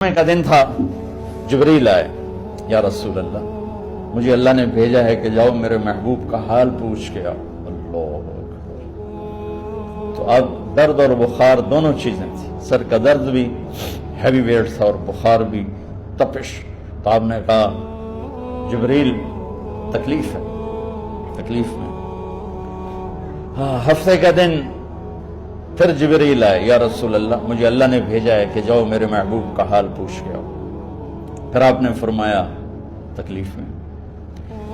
کا دن تھا، جبریل آئے، یا رسول اللہ مجھے اللہ نے بھیجا ہے کہ جاؤ میرے محبوب کا حال پوچھ کے آؤ۔ اللہ اکبر۔ تو اب درد اور بخار دونوں چیزیں تھیں، سر کا درد بھی ہیوی ویٹ تھا اور بخار بھی، تپش۔ تو آپ نے کہا جبریل تکلیف ہے، تکلیف میں۔ ہفتے کا دن پھر جبریل آئے، یا رسول اللہ مجھے اللہ نے بھیجا ہے کہ جاؤ میرے محبوب کا حال پوچھ کے آؤ۔ پھر آپ نے فرمایا تکلیف میں۔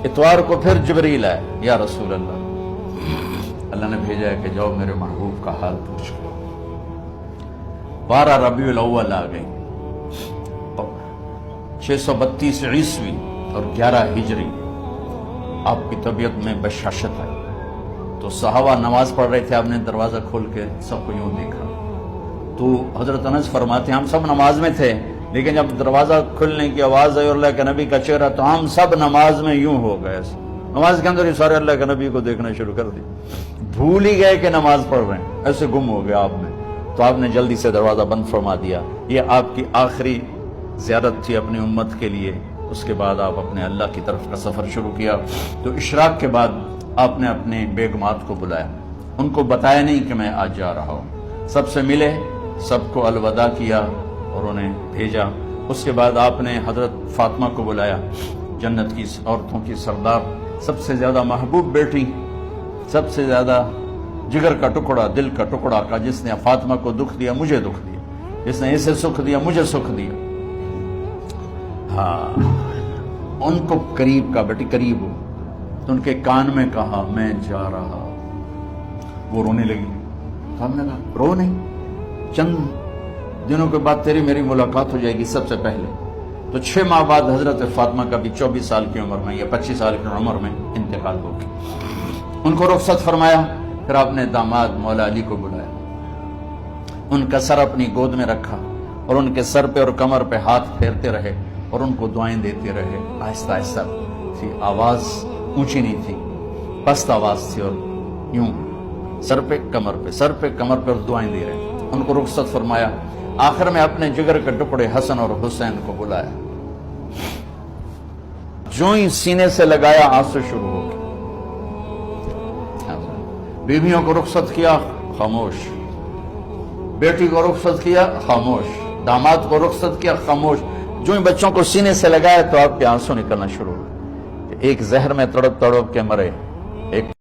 اتوار کو پھر جبریل آئے، یا رسول اللہ نے بھیجا ہے کہ جاؤ میرے محبوب کا حال پوچھ کے آؤ۔ 12 ربیع الاول آ گئی، 632 عیسوی اور 11 ہجری۔ آپ کی طبیعت میں بشاشت آئی تو صحابہ نماز پڑھ رہے تھے، آپ نے دروازہ کھول کے سب کو یوں دیکھا تو حضرت انس فرماتے ہیں ہم سب نماز میں تھے، لیکن جب دروازہ کھلنے کی آواز آئی اور اللہ کے نبی کا چہرہ تو ہم سب نماز میں یوں ہو گئے، نماز کے اندر ہی سارے اللہ کے نبی کو دیکھنا شروع کر دی، بھول ہی گئے کہ نماز پڑھ رہے ہیں، ایسے گم ہو گیا آپ میں۔ تو آپ نے جلدی سے دروازہ بند فرما دیا۔ یہ آپ کی آخری زیارت تھی اپنی امت کے لیے۔ اس کے بعد آپ اپنے اللہ کی طرف کا سفر شروع کیا۔ تو اشراق کے بعد آپ نے اپنے بیگمات کو بلایا، ان کو بتایا نہیں کہ میں آج جا رہا ہوں، سب سے ملے، سب کو الوداع کیا اور انہیں بھیجا۔ اس کے بعد آپ نے حضرت فاطمہ کو بلایا، جنت کی عورتوں کی سردار، سب سے زیادہ محبوب بیٹی، سب سے زیادہ جگر کا ٹکڑا، دل کا ٹکڑا کا، جس نے فاطمہ کو دکھ دیا مجھے دکھ دیا، جس نے اسے سکھ دیا مجھے سکھ دیا۔ ہاں، ان کو قریب کا، بیٹی قریب ہو، تو ان کے کان میں کہا میں جا رہا۔ وہ رونے لگی، تو ہم نے کہا رو نہیں، چند دنوں کے بعد تیری میری ملاقات ہو جائے گی سب سے پہلے۔ تو 6 ماہ بعد حضرت فاطمہ کا بھی 24 سال کی عمر میں یا 25 سال کی عمر میں انتقال ہو گیا۔ ان کو رخصت فرمایا۔ پھر آپ نے داماد مولا علی کو بلایا، ان کا سر اپنی گود میں رکھا اور ان کے سر پہ اور کمر پہ ہاتھ پھیرتے رہے اور ان کو دعائیں دیتے رہے، آہستہ آہستہ تھی، آواز اونچی نہیں تھی، پست آواز تھی، اور یوں سر پہ کمر پہ، سر پہ کمر پہ، اور دعائیں دے رہے۔ ان کو رخصت فرمایا۔ آخر میں اپنے جگر کے ٹکڑے حسن اور حسین کو بلایا، جو ہی سینے سے لگایا آنسو شروع ہو گئے۔ بیویوں کو رخصت کیا، خاموش، بیٹی کو رخصت کیا، خاموش، داماد کو رخصت کیا، خاموش، جو ہی بچوں کو سینے سے لگایا تو آپ کے آنسو نکلنا شروع ہو گئے۔ ایک زہر میں تڑپ تڑپ کے مرے، ایک